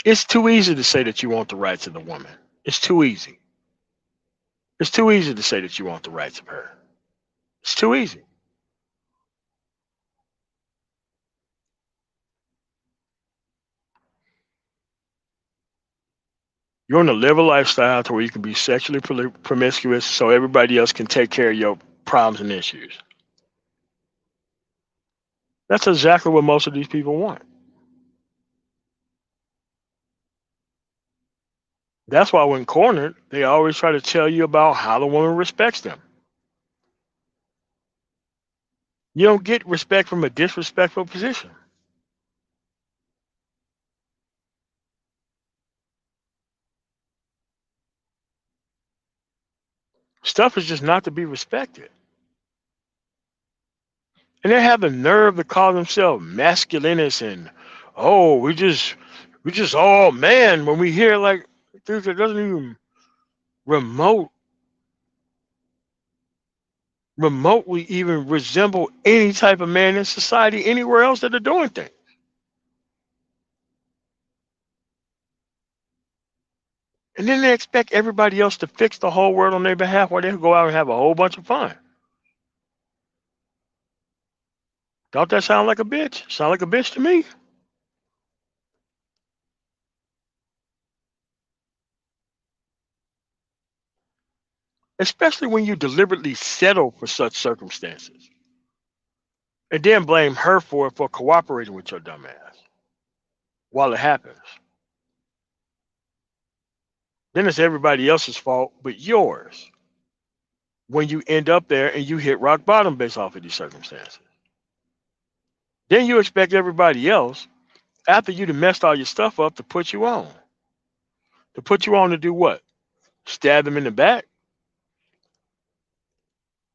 It's too easy to say that you want the rights of the woman. It's too easy. It's too easy to say that you want the rights of her. It's too easy. You want to live a lifestyle to where you can be sexually promiscuous so everybody else can take care of your problems and issues. That's exactly what most of these people want. That's why when cornered, they always try to tell you about how the woman respects them. You don't get respect from a disrespectful position. Stuff is just not to be respected. And they have the nerve to call themselves masculinist and oh, we just all man when we hear like things that doesn't even remote remotely even resemble any type of man in society anywhere else that are doing things. And then they expect everybody else to fix the whole world on their behalf while they go out and have a whole bunch of fun. Don't that sound like a bitch? Sound like a bitch to me. Especially when you deliberately settle for such circumstances and then blame her for cooperating with your dumb ass while it happens. Then it's everybody else's fault but yours when you end up there and you hit rock bottom based off of these circumstances. Then you expect everybody else, after you've messed all your stuff up, to put you on. To put you on to do what? Stab them in the back?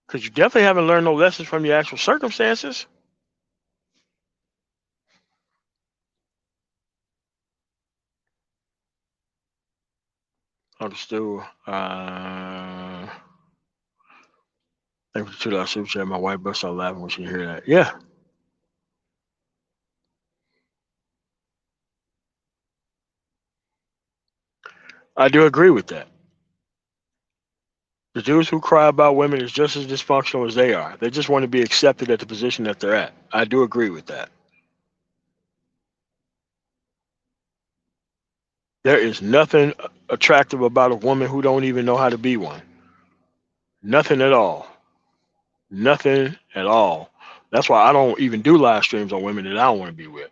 Because you definitely haven't learned no lessons from your actual circumstances. Understood. Thank you for the $2 super chat. My wife burst out laughing when she heard that. Yeah, I do agree with that. The dudes who cry about women is just as dysfunctional as they are. They just want to be accepted at the position that they're at. I do agree with that. There is nothing attractive about a woman who don't even know how to be one. Nothing at all. Nothing at all. That's why I don't even do live streams on women that I don't want to be with.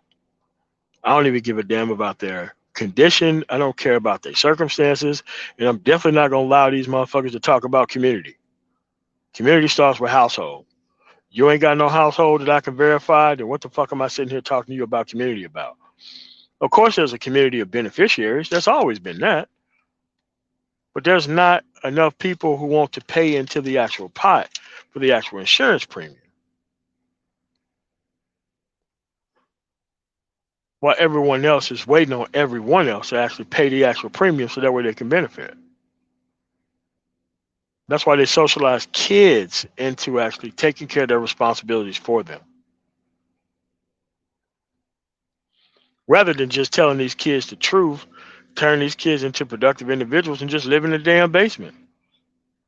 I don't even give a damn about their condition. I don't care about their circumstances. And I'm definitely not going to allow these motherfuckers to talk about community. Community starts with household. You ain't got no household that I can verify, then what the fuck am I sitting here talking to you about community about? Of course, there's a community of beneficiaries. That's always been that. But there's not enough people who want to pay into the actual pot for the actual insurance premium, while everyone else is waiting on everyone else to actually pay the actual premium so that way they can benefit. That's why they socialize kids into actually taking care of their responsibilities for them, rather than just telling these kids the truth, turn these kids into productive individuals and just live in the damn basement.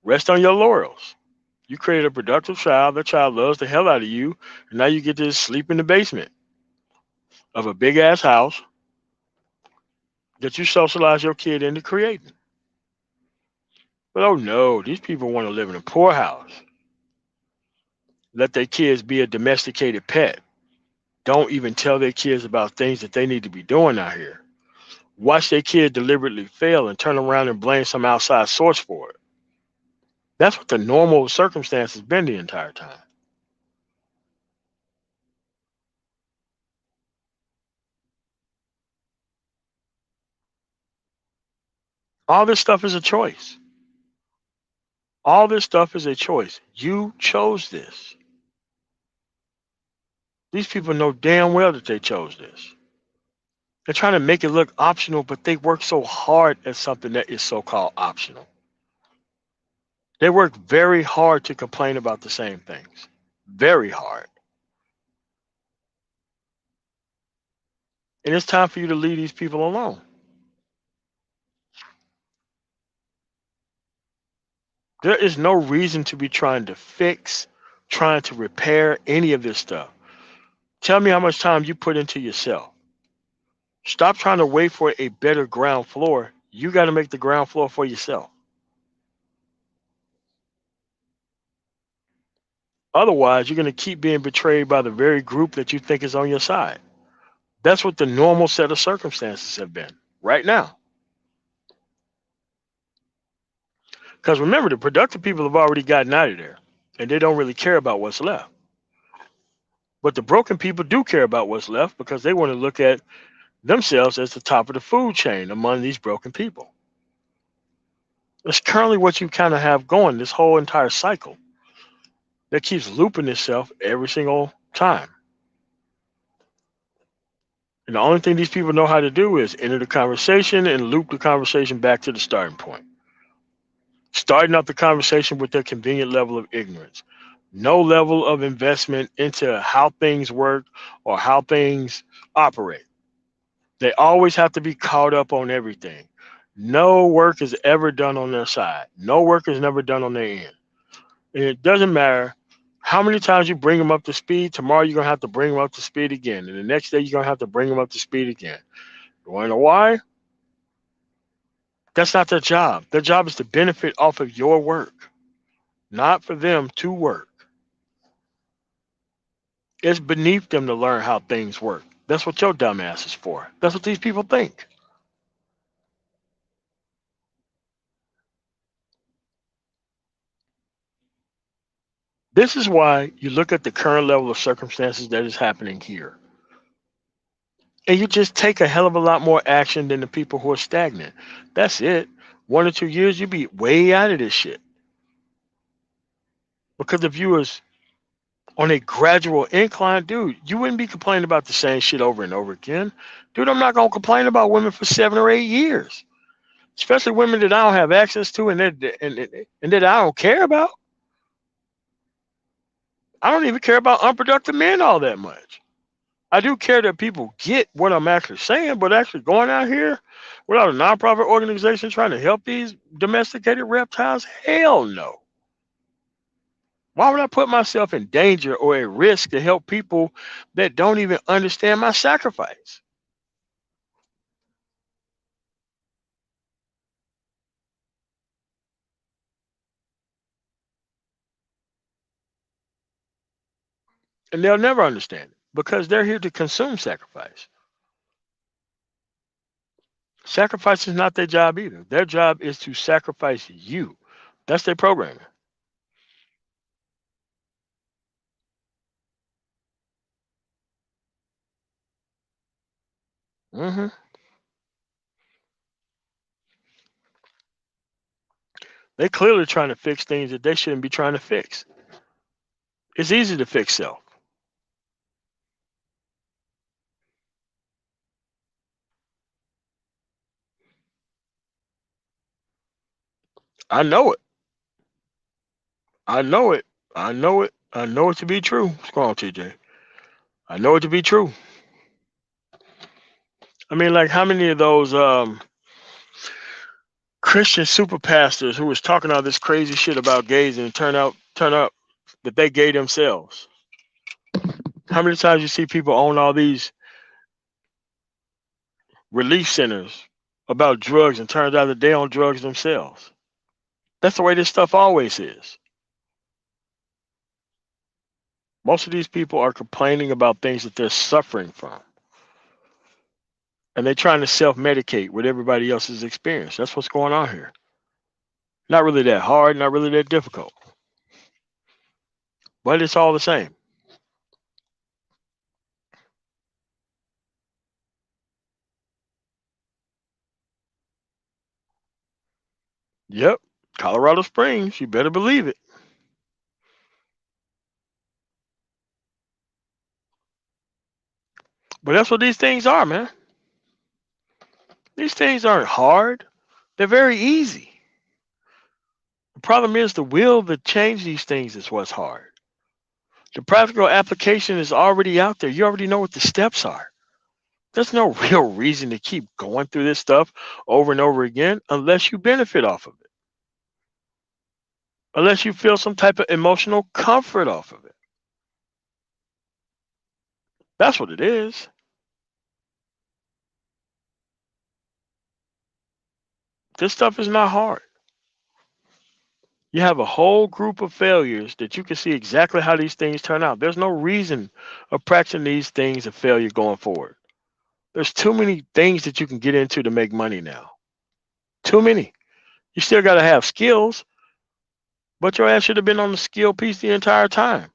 Rest on your laurels. You created a productive child. That child loves the hell out of you, and now you get to sleep in the basement of a big ass house that you socialize your kid into creating. But oh no, these people want to live in a poorhouse. Let their kids be a domesticated pet. Don't even tell their kids about things that they need to be doing out here. Watch their kid deliberately fail and turn around and blame some outside source for it. That's what the normal circumstance has been the entire time. All this stuff is a choice. All this stuff is a choice. You chose this. These people know damn well that they chose this. They're trying to make it look optional, but they work so hard at something that is so called optional. They work very hard to complain about the same things. Very hard. And it's time for you to leave these people alone. There is no reason to be trying to fix, trying to repair any of this stuff. Tell me how much time you put into yourself. Stop trying to wait for a better ground floor. You got to make the ground floor for yourself. Otherwise, you're going to keep being betrayed by the very group that you think is on your side. That's what the normal set of circumstances have been right now. Because remember, the productive people have already gotten out of there and they don't really care about what's left. But the broken people do care about what's left because they want to look at themselves as the top of the food chain among these broken people. That's currently what you kind of have going this whole entire cycle that keeps looping itself every single time. And the only thing these people know how to do is enter the conversation and loop the conversation back to the starting point. Starting out the conversation with their convenient level of ignorance. No level of investment into how things work or how things operate. They always have to be caught up on everything. No work is ever done on their side. No work is never done on their end. And it doesn't matter how many times you bring them up to speed. Tomorrow you're gonna have to bring them up to speed again, and the next day you're gonna have to bring them up to speed again. You wanna know why? That's not their job. Their job is to benefit off of your work, not for them to work. It's beneath them to learn how things work. That's what your dumb ass is for. That's what these people think. This is why you look at the current level of circumstances that is happening here. And you just take a hell of a lot more action than the people who are stagnant. That's it. 1 or 2 years, you'll be way out of this shit. Because if you was on a gradual incline, dude, you wouldn't be complaining about the same shit over and over again. Dude, I'm not gonna complain about women for 7 or 8 years. Especially women that I don't have access to and that I don't care about. I don't even care about unproductive men all that much. I do care that people get what I'm actually saying, but actually going out here without a nonprofit organization trying to help these domesticated reptiles, hell no. Why would I put myself in danger or at risk to help people that don't even understand my sacrifice? And they'll never understand it because they're here to consume sacrifice. Sacrifice is not their job either. Their job is to sacrifice you. That's their programming. Hmm. They clearly trying to fix things that they shouldn't be trying to fix. It's easy to fix self. I know it. I know it. I know it. I know it to be true. What's going on, TJ? I know it to be true. I mean, like, how many of those Christian super pastors who was talking all this crazy shit about gays and turn up that they gay themselves? How many times you see people own all these relief centers about drugs and turns out that they own drugs themselves? That's the way this stuff always is. Most of these people are complaining about things that they're suffering from, and they're trying to self-medicate with everybody else's experience. That's what's going on here. Not really that hard, not really that difficult, but it's all the same. Yep, Colorado Springs, you better believe it. But that's what these things are, man. These things aren't hard. They're very easy. The problem is the will to change these things is what's hard. The practical application is already out there. You already know what the steps are. There's no real reason to keep going through this stuff over and over again unless you benefit off of it, unless you feel some type of emotional comfort off of it. That's what it is. This stuff is not hard. You have a whole group of failures that you can see exactly how these things turn out. There's no reason of practicing these things of failure going forward. There's too many things that you can get into to make money now. Too many. You still got to have skills, but your ass should have been on the skill piece the entire time.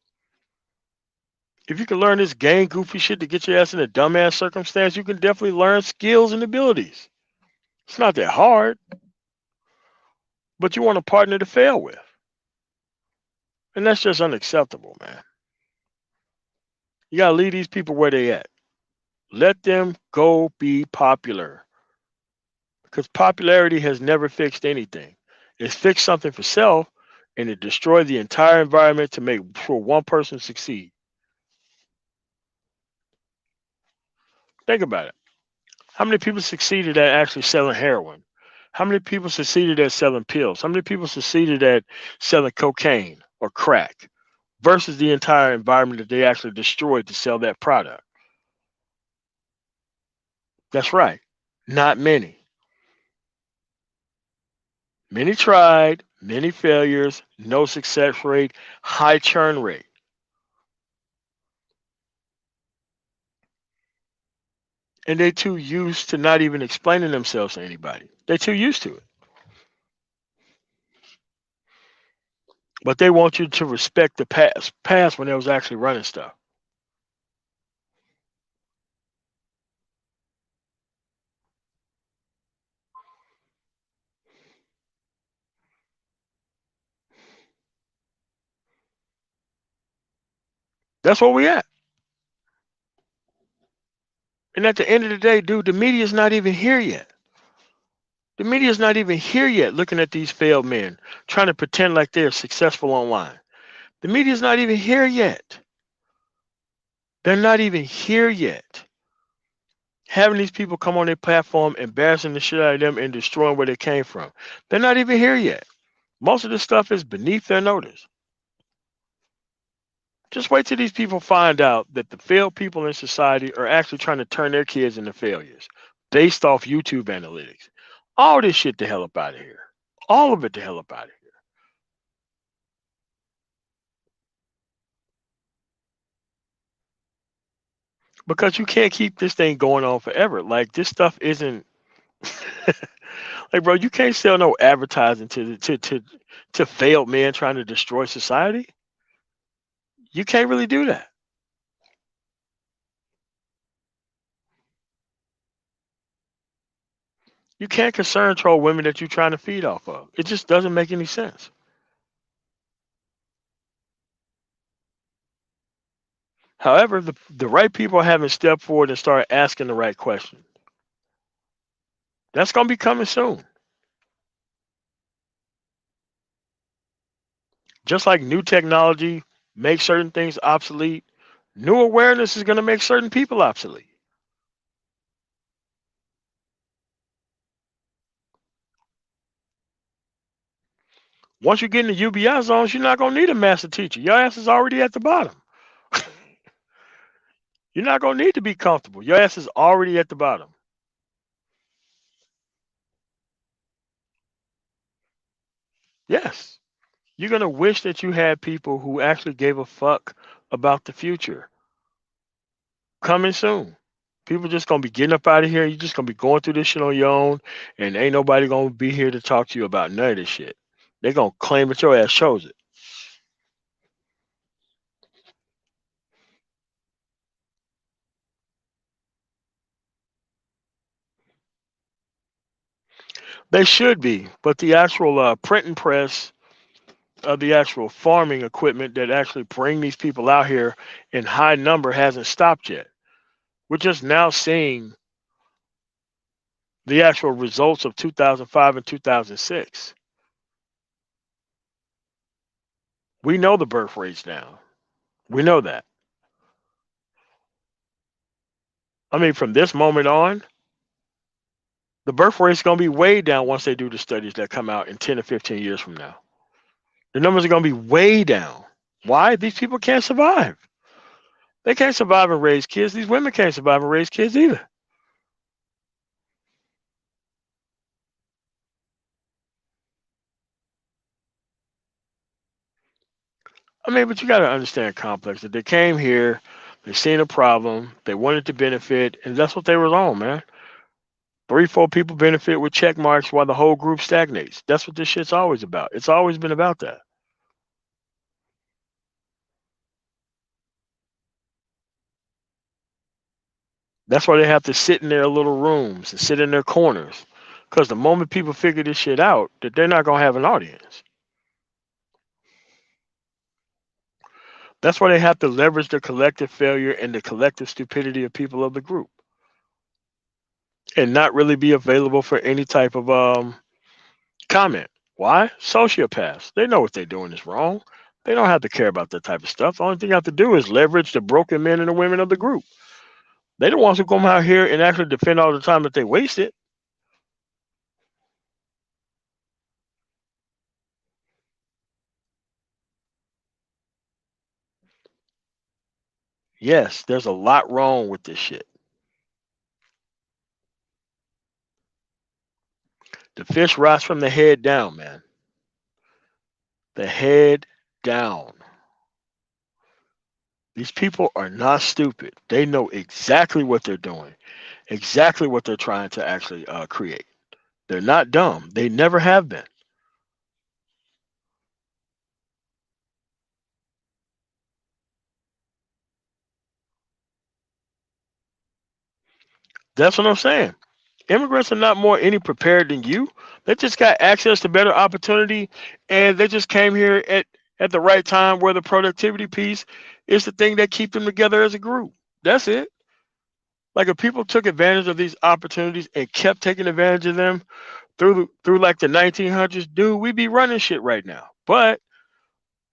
If you can learn this gang goofy shit to get your ass in a dumbass circumstance, you can definitely learn skills and abilities. It's not that hard, but you want a partner to fail with. And that's just unacceptable, man. You got to leave these people where they at. Let them go be popular. Because popularity has never fixed anything. It's fixed something for self and it destroyed the entire environment to make sure one person succeed. Think about it. How many people succeeded at actually selling heroin? How many people succeeded at selling pills? How many people succeeded at selling cocaine or crack versus the entire environment that they actually destroyed to sell that product? That's right. Not many. Many tried, many failures, no success rate, high churn rate. And they're too used to not even explaining themselves to anybody. They're too used to it. But they want you to respect the past when they was actually running stuff. That's where we at. And at the end of the day, dude, the media's not even here yet. The media's not even here yet looking at these failed men, trying to pretend like they're successful online. The media's not even here yet. They're not even here yet. Having these people come on their platform, embarrassing the shit out of them and destroying where they came from. They're not even here yet. Most of this stuff is beneath their notice. Just wait till these people find out that the failed people in society are actually trying to turn their kids into failures based off YouTube analytics. All this shit the hell up out of here. All of it the hell up out of here. Because you can't keep this thing going on forever. Like this stuff isn't like, bro, you can't sell no advertising to failed men trying to destroy society. You can't really do that. You can't control women that you're trying to feed off of. It just doesn't make any sense. However, the right people haven't stepped forward and started asking the right questions. That's going to be coming soon. Just like new technology makes certain things obsolete, new awareness is going to make certain people obsolete. Once you get in the UBI zones, you're not going to need a master teacher. Your ass is already at the bottom. You're not going to need to be comfortable. Your ass is already at the bottom. Yes. You're going to wish that you had people who actually gave a fuck about the future. Coming soon. People just going to be getting up out of here. You're just going to be going through this shit on your own, and ain't nobody going to be here to talk to you about none of this shit. They're going to claim that your ass chose it. They should be, but the actual print and press of the actual farming equipment that actually bring these people out here in high number hasn't stopped yet. We're just now seeing the actual results of 2005 and 2006. We know the birth rate's down. We know that. I mean, from this moment on, the birth rate's going to be way down once they do the studies that come out in 10 or 15 years from now. The numbers are going to be way down. Why? These people can't survive. They can't survive and raise kids. These women can't survive and raise kids either. I mean, but you got to understand complex that they came here, they seen a problem, they wanted to benefit, and that's what they were on, man. Three, four people benefit with check marks while the whole group stagnates. That's what this shit's always about. It's always been about that. That's why they have to sit in their little rooms and sit in their corners. Because the moment people figure this shit out, that they're not gonna have an audience. That's why they have to leverage the collective failure and the collective stupidity of people of the group, and not really be available for any type of comment. Why? Sociopaths. They know what they're doing is wrong. They don't have to care about that type of stuff. The only thing you have to do is leverage the broken men and the women of the group. They the ones who come out here and actually defend all the time that they wasted. Yes, there's a lot wrong with this shit. The fish rots from the head down, man. The head down. These people are not stupid. They know exactly what they're doing, exactly what they're trying to actually create. They're not dumb. They never have been. That's what I'm saying. Immigrants are not more any prepared than you. They just got access to better opportunity, and they just came here at the right time where the productivity piece is the thing that keep them together as a group. That's it. Like if people took advantage of these opportunities and kept taking advantage of them through like the 1900s, dude, we'd be running shit right now. But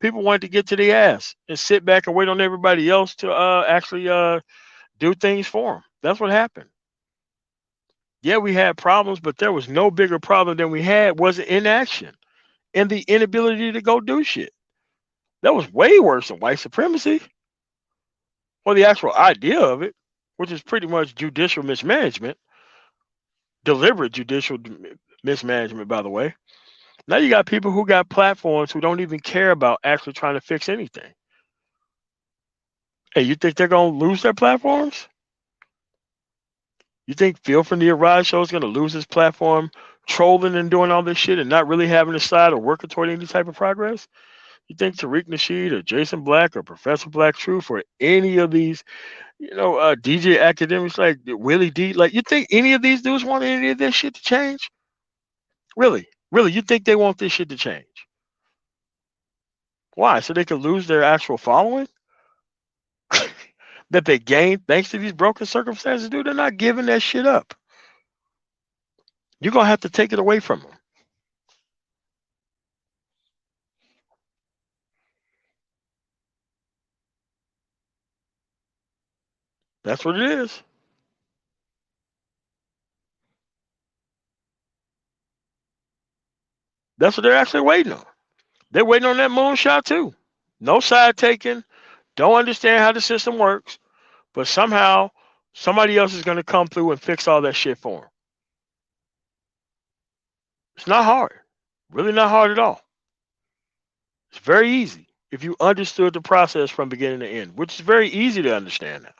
people wanted to get to the ass and sit back and wait on everybody else to actually do things for them. That's what happened. Yeah, we had problems, but there was no bigger problem than we had was inaction and the inability to go do shit. That was way worse than white supremacy or the actual idea of it, which is pretty much judicial mismanagement, deliberate judicial mismanagement, by the way. Now you got people who got platforms who don't even care about actually trying to fix anything. Hey, you think they're going to lose their platforms? You think Phil from the Arise Show is going to lose his platform trolling and doing all this shit and not really having a side or working toward any type of progress? You think Tariq Nasheed or Jason Black or Professor Black Truth or any of these, DJ academics like Willie D, like you think any of these dudes want any of this shit to change? Really? Really? You think they want this shit to change? Why? So they could lose their actual following that they gained thanks to these broken circumstances, dude? They're not giving that shit up. You're gonna have to take it away from them. That's what it is. That's what they're actually waiting on. They're waiting on that moonshot too. No side taking. Don't understand how the system works, but somehow somebody else is going to come through and fix all that shit for them. It's not hard. Really not hard at all. It's very easy if you understood the process from beginning to end, which is very easy to understand now.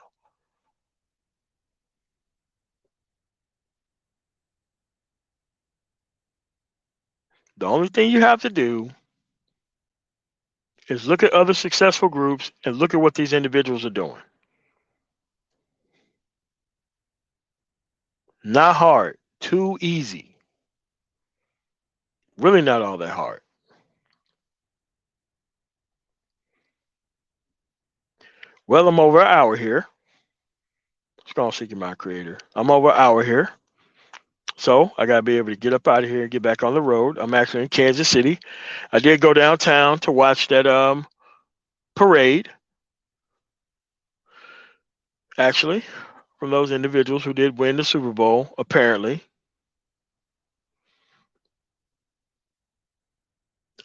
The only thing you have to do is look at other successful groups and look at what these individuals are doing. Not hard. Too easy. Really not all that hard. Well, I'm over an hour here. Strong seeking my creator. I'm over an hour here. So I gotta be able to get up out of here and get back on the road. I'm actually in Kansas City. I did go downtown to watch that parade, actually, from those individuals who did win the Super Bowl, apparently.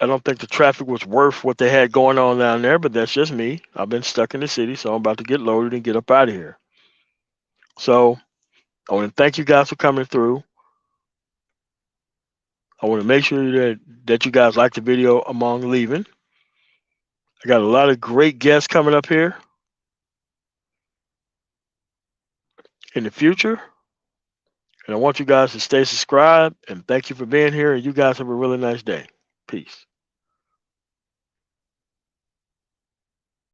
I don't think the traffic was worth what they had going on down there, but that's just me. I've been stuck in the city, so I'm about to get loaded and get up out of here. So I want to thank you guys for coming through. I want to make sure that you guys like the video among leaving. I got a lot of great guests coming up here in the future. And I want you guys to stay subscribed. And thank you for being here. And you guys have a really nice day. Peace.